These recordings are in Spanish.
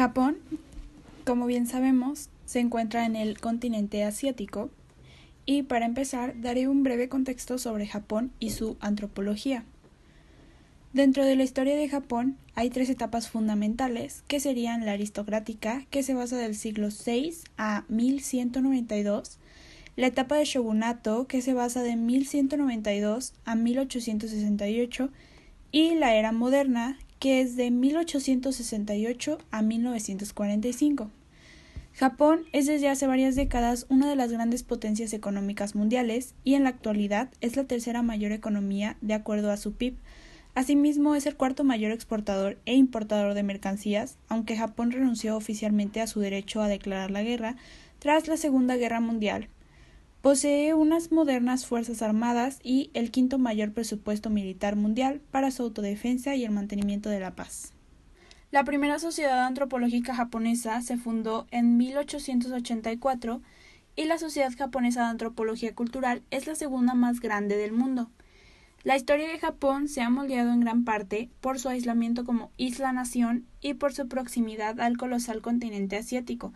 Japón, como bien sabemos, se encuentra en el continente asiático y para empezar daré un breve contexto sobre Japón y su antropología. Dentro de la historia de Japón hay tres etapas fundamentales que serían la aristocrática, que se basa del siglo VI a 1192, la etapa de shogunato, que se basa de 1192 a 1868, y la era moderna, que es de 1868 a 1945. Japón es desde hace varias décadas una de las grandes potencias económicas mundiales y en la actualidad es la tercera mayor economía de acuerdo a su PIB. Asimismo, es el cuarto mayor exportador e importador de mercancías, aunque Japón renunció oficialmente a su derecho a declarar la guerra tras la Segunda Guerra Mundial. Posee unas modernas fuerzas armadas y el quinto mayor presupuesto militar mundial para su autodefensa y el mantenimiento de la paz. La primera sociedad antropológica japonesa se fundó en 1884 y la Sociedad Japonesa de Antropología Cultural es la segunda más grande del mundo. La historia de Japón se ha moldeado en gran parte por su aislamiento como isla-nación y por su proximidad al colosal continente asiático,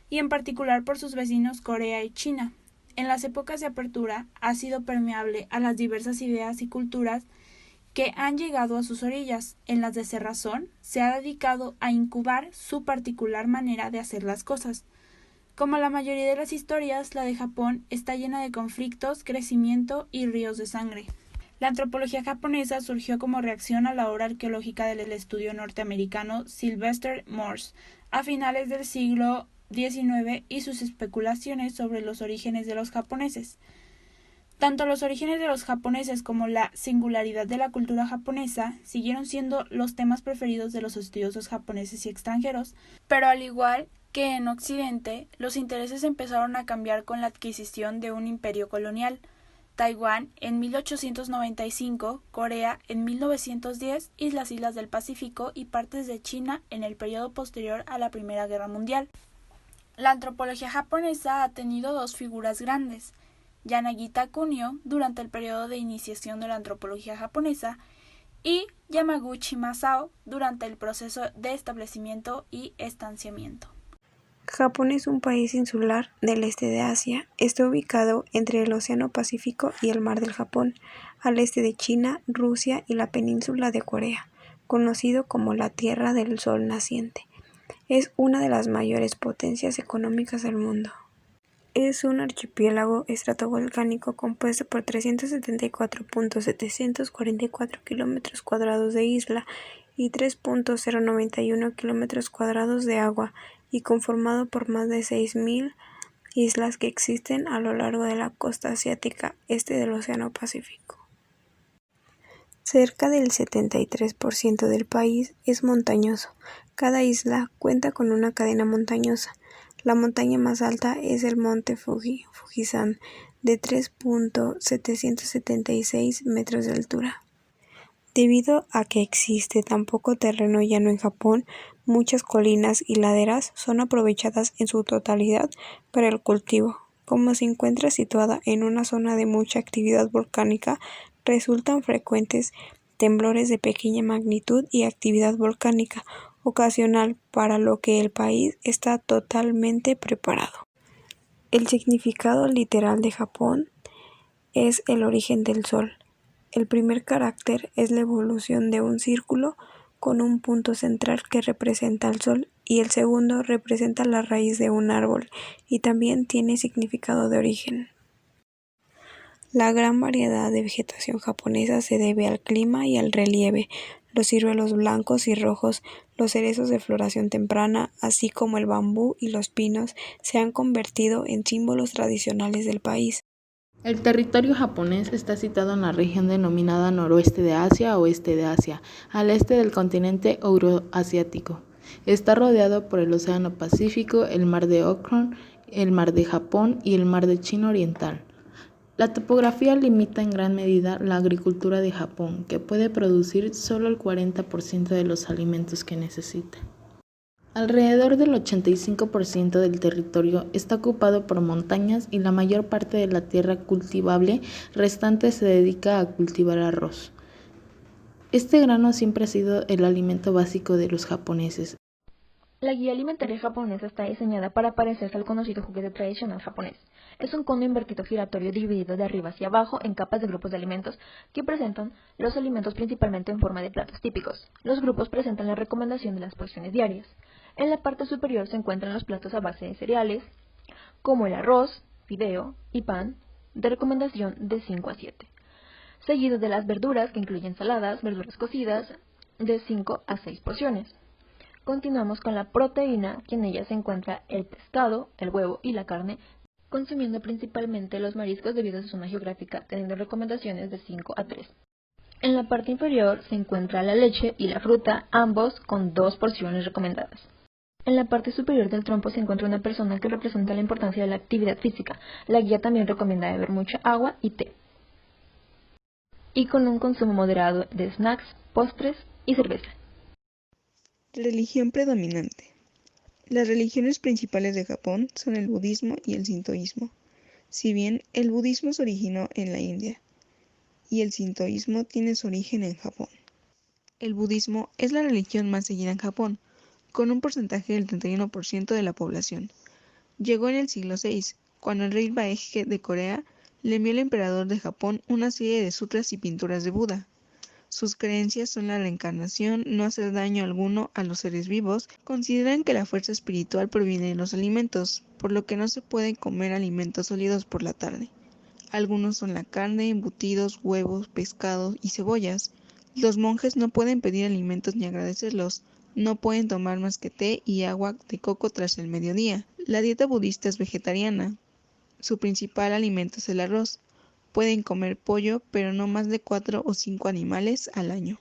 y en particular por sus vecinos Corea y China. En las épocas de apertura ha sido permeable a las diversas ideas y culturas que han llegado a sus orillas. En las de cerrazón se ha dedicado a incubar su particular manera de hacer las cosas. Como la mayoría de las historias, la de Japón está llena de conflictos, crecimiento y ríos de sangre. La antropología japonesa surgió como reacción a la obra arqueológica del estudio norteamericano Sylvester Morse a finales del siglo XIX y sus especulaciones sobre los orígenes de los japoneses. Tanto los orígenes de los japoneses como la singularidad de la cultura japonesa siguieron siendo los temas preferidos de los estudiosos japoneses y extranjeros, pero al igual que en Occidente, los intereses empezaron a cambiar con la adquisición de un imperio colonial. Taiwán en 1895, Corea en 1910 y las islas del Pacífico y partes de China en el periodo posterior a la Primera Guerra Mundial. La antropología japonesa ha tenido dos figuras grandes: Yanagita Kunio durante el periodo de iniciación de la antropología japonesa y Yamaguchi Masao durante el proceso de establecimiento y estanciamiento. Japón es un país insular del este de Asia. Está ubicado entre el Océano Pacífico y el Mar del Japón, al este de China, Rusia y la península de Corea, conocido como la Tierra del Sol Naciente. Es una de las mayores potencias económicas del mundo. Es un archipiélago estratovolcánico compuesto por 374.744 kilómetros cuadrados de isla y 3.091 kilómetros cuadrados de agua, y conformado por más de 6.000 islas que existen a lo largo de la costa asiática este del Océano Pacífico. Cerca del 73% del país es montañoso. Cada isla cuenta con una cadena montañosa. La montaña más alta es el monte Fujisan, de 3.776 metros de altura. Debido a que existe tan poco terreno llano en Japón, muchas colinas y laderas son aprovechadas en su totalidad para el cultivo. Como se encuentra situada en una zona de mucha actividad volcánica, resultan frecuentes temblores de pequeña magnitud y actividad volcánica ocasional, para lo que el país está totalmente preparado. El significado literal de Japón es el origen del sol. El primer carácter es la evolución de un círculo con un punto central que representa al sol, y el segundo representa la raíz de un árbol y también tiene significado de origen. La gran variedad de vegetación japonesa se debe al clima y al relieve. Los ciruelos blancos y rojos, los cerezos de floración temprana, así como el bambú y los pinos, se han convertido en símbolos tradicionales del país. El territorio japonés está situado en la región denominada Noroeste de Asia o Este de Asia, al este del continente euroasiático. Está rodeado por el Océano Pacífico, el Mar de Okhotsk, el Mar de Japón y el Mar de China Oriental. La topografía limita en gran medida la agricultura de Japón, que puede producir solo el 40% de los alimentos que necesita. Alrededor del 85% del territorio está ocupado por montañas y la mayor parte de la tierra cultivable restante se dedica a cultivar arroz. Este grano siempre ha sido el alimento básico de los japoneses. La guía alimentaria japonesa está diseñada para parecerse al conocido juguete tradicional japonés. Es un cono invertido giratorio dividido de arriba hacia abajo en capas de grupos de alimentos que presentan los alimentos principalmente en forma de platos típicos. Los grupos presentan la recomendación de las porciones diarias. En la parte superior se encuentran los platos a base de cereales, como el arroz, fideo y pan, de recomendación de 5 a 7, seguido de las verduras, que incluyen ensaladas, verduras cocidas, de 5 a 6 porciones. Continuamos con la proteína, que en ella se encuentra el pescado, el huevo y la carne, consumiendo principalmente los mariscos debido a su zona geográfica, teniendo recomendaciones de 5 a 3. En la parte inferior se encuentra la leche y la fruta, ambos con 2 porciones recomendadas. En la parte superior del trompo se encuentra una persona que representa la importancia de la actividad física. La guía también recomienda beber mucha agua y té, y con un consumo moderado de snacks, postres y cerveza. Religión predominante. Las religiones principales de Japón son el budismo y el sintoísmo. Si bien el budismo se originó en la India y el sintoísmo tiene su origen en Japón. El budismo es la religión más seguida en Japón, con un porcentaje del 31% de la población. Llegó en el siglo VI, cuando el rey Baekje de Corea le envió al emperador de Japón una serie de sutras y pinturas de Buda. Sus creencias son la reencarnación, no hacer daño alguno a los seres vivos, consideran que la fuerza espiritual proviene de los alimentos, por lo que no se pueden comer alimentos sólidos por la tarde. Algunos son la carne, embutidos, huevos, pescados y cebollas. Los monjes no pueden pedir alimentos ni agradecerlos, no pueden tomar más que té y agua de coco tras el mediodía. La dieta budista es vegetariana. Su principal alimento es el arroz. Pueden comer pollo, pero no más de 4 o 5 animales al año.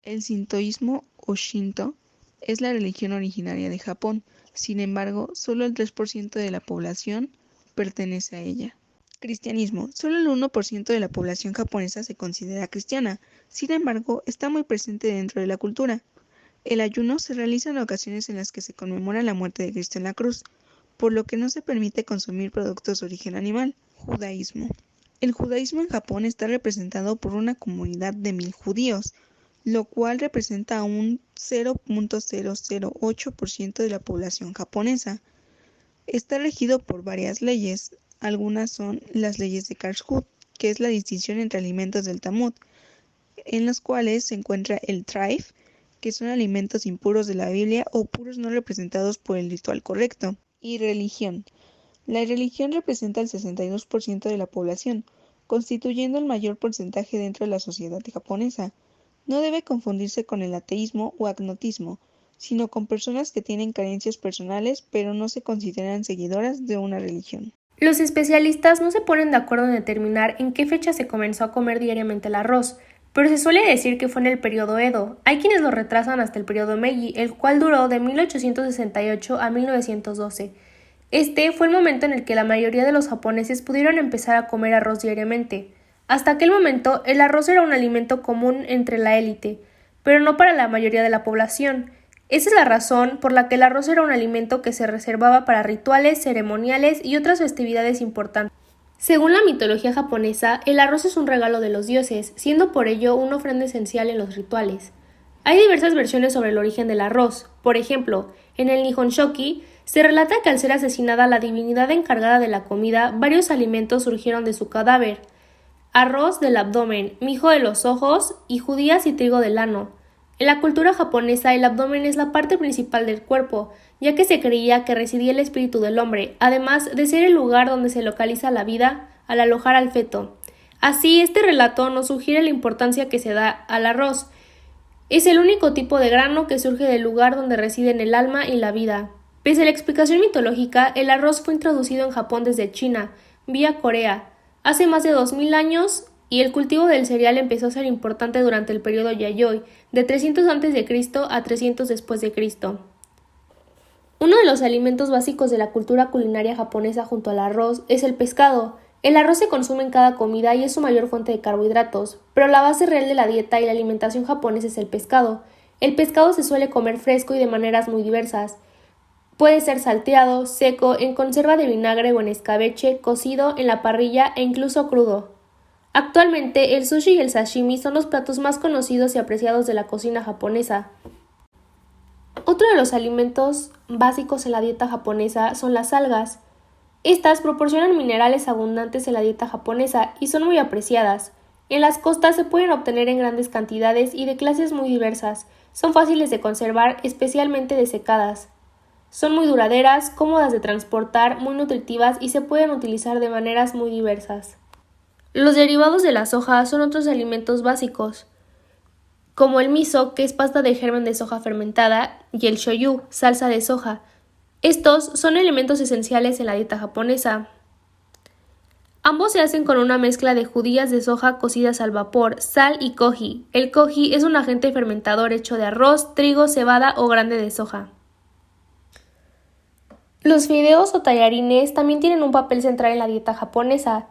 El sintoísmo o Shinto es la religión originaria de Japón. Sin embargo, solo el 3% de la población pertenece a ella. Cristianismo. Solo el 1% de la población japonesa se considera cristiana. Sin embargo, está muy presente dentro de la cultura. El ayuno se realiza en ocasiones en las que se conmemora la muerte de Cristo en la cruz, por lo que no se permite consumir productos de origen animal. Judaísmo. El judaísmo en Japón está representado por una comunidad de 1000 judíos, lo cual representa un 0.008% de la población japonesa. Está regido por varias leyes. Algunas son las leyes de Kashrut, que es la distinción entre alimentos del Talmud, en las cuales se encuentra el treif, que son alimentos impuros de la Biblia o puros no representados por el ritual correcto, y religión. La religión representa el 62% de la población, constituyendo el mayor porcentaje dentro de la sociedad japonesa. No debe confundirse con el ateísmo o agnotismo, sino con personas que tienen creencias personales pero no se consideran seguidoras de una religión. Los especialistas no se ponen de acuerdo en determinar en qué fecha se comenzó a comer diariamente el arroz, pero se suele decir que fue en el periodo Edo. Hay quienes lo retrasan hasta el periodo Meiji, el cual duró de 1868 a 1912. Este fue el momento en el que la mayoría de los japoneses pudieron empezar a comer arroz diariamente. Hasta aquel momento, el arroz era un alimento común entre la élite, pero no para la mayoría de la población. Esa es la razón por la que el arroz era un alimento que se reservaba para rituales, ceremoniales y otras festividades importantes. Según la mitología japonesa, el arroz es un regalo de los dioses, siendo por ello una ofrenda esencial en los rituales. Hay diversas versiones sobre el origen del arroz. Por ejemplo, en el Nihon Shoki, se relata que al ser asesinada la divinidad encargada de la comida, varios alimentos surgieron de su cadáver. Arroz del abdomen, mijo de los ojos y judías y trigo del ano. En la cultura japonesa, el abdomen es la parte principal del cuerpo, ya que se creía que residía el espíritu del hombre, además de ser el lugar donde se localiza la vida al alojar al feto. Así, este relato nos sugiere la importancia que se da al arroz. Es el único tipo de grano que surge del lugar donde residen el alma y la vida. Pese a la explicación mitológica, el arroz fue introducido en Japón desde China, vía Corea, hace más de 2000 años, y el cultivo del cereal empezó a ser importante durante el periodo Yayoi, de 300 a.C. a 300 después de Cristo. Uno de los alimentos básicos de la cultura culinaria japonesa junto al arroz es el pescado. El arroz se consume en cada comida y es su mayor fuente de carbohidratos, pero la base real de la dieta y la alimentación japonesa es el pescado. El pescado se suele comer fresco y de maneras muy diversas. Puede ser salteado, seco, en conserva de vinagre o en escabeche, cocido, en la parrilla e incluso crudo. Actualmente, el sushi y el sashimi son los platos más conocidos y apreciados de la cocina japonesa. Otro Otro de los alimentos básicos en la dieta japonesa son las algas. Estas proporcionan minerales abundantes en la dieta japonesa y son muy apreciadas. En las costas se pueden obtener en grandes cantidades y de clases muy diversas. Son fáciles de conservar, especialmente desecadas. Son muy duraderas, cómodas de transportar, muy nutritivas y se pueden utilizar de maneras muy diversas. Los derivados de la soja son otros alimentos básicos, como el miso, que es pasta de germen de soja fermentada, y el shoyu, salsa de soja. Estos son elementos esenciales en la dieta japonesa. Ambos se hacen con una mezcla de judías de soja cocidas al vapor, sal y koji. El koji es un agente fermentador hecho de arroz, trigo, cebada o grande de soja. Los fideos o tallarines también tienen un papel central en la dieta japonesa.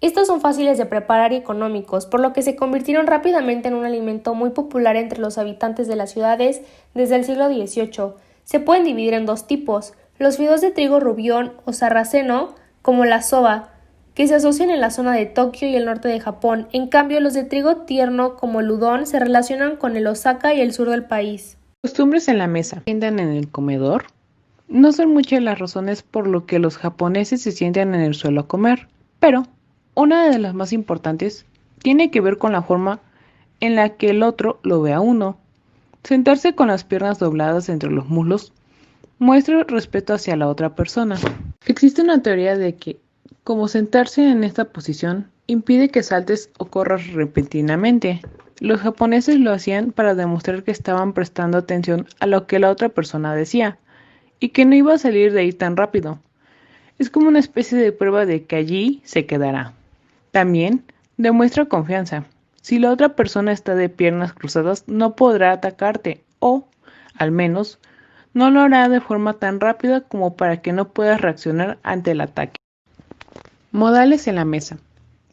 Estos son fáciles de preparar y económicos, por lo que se convirtieron rápidamente en un alimento muy popular entre los habitantes de las ciudades desde el siglo XVIII. Se pueden dividir en dos tipos: los fideos de trigo rubión o sarraceno, como la soba, que se asocian en la zona de Tokio y el norte de Japón. En cambio, los de trigo tierno, como el udon, se relacionan con el Osaka y el sur del país. Costumbres en la mesa. ¿Sientan en el comedor? No son muchas las razones por lo que los japoneses se sientan en el suelo a comer, pero una de las más importantes tiene que ver con la forma en la que el otro lo ve a uno. Sentarse con las piernas dobladas entre los muslos muestra respeto hacia la otra persona. Existe una teoría de que, como sentarse en esta posición impide que saltes o corras repentinamente, los japoneses lo hacían para demostrar que estaban prestando atención a lo que la otra persona decía y que no iba a salir de ahí tan rápido. Es como una especie de prueba de que allí se quedará. También demuestra confianza. Si la otra persona está de piernas cruzadas, no podrá atacarte o, al menos, no lo hará de forma tan rápida como para que no puedas reaccionar ante el ataque. Modales en la mesa.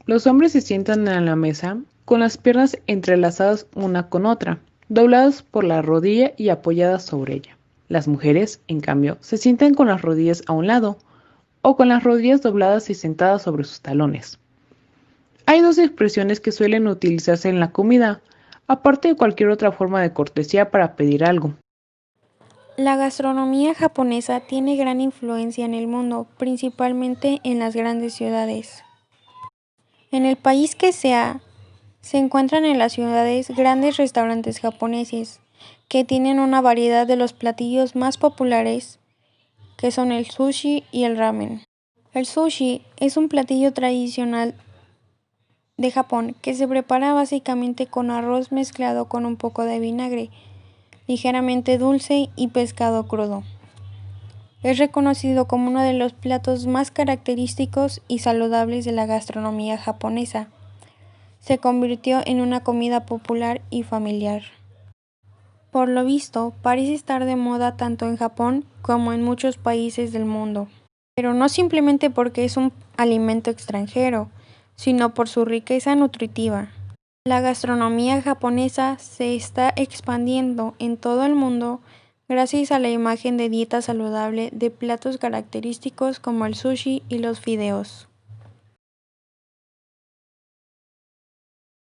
Los hombres se sientan en la mesa con las piernas entrelazadas una con otra, dobladas por la rodilla y apoyadas sobre ella. Las mujeres, en cambio, se sientan con las rodillas a un lado o con las rodillas dobladas y sentadas sobre sus talones. Hay dos expresiones que suelen utilizarse en la comida, aparte de cualquier otra forma de cortesía para pedir algo. La gastronomía japonesa tiene gran influencia en el mundo, principalmente en las grandes ciudades. En el país que sea, se encuentran en las ciudades grandes restaurantes japoneses, que tienen una variedad de los platillos más populares, que son el sushi y el ramen. El sushi es un platillo tradicional de Japón que se prepara básicamente con arroz mezclado con un poco de vinagre, ligeramente dulce y pescado crudo. Es reconocido como uno de los platos más característicos y saludables de la gastronomía japonesa. Se convirtió en una comida popular y familiar. Por lo visto, parece estar de moda tanto en Japón como en muchos países del mundo, pero no simplemente porque es un alimento extranjero, sino por su riqueza nutritiva. La gastronomía japonesa se está expandiendo en todo el mundo gracias a la imagen de dieta saludable de platos característicos como el sushi y los fideos.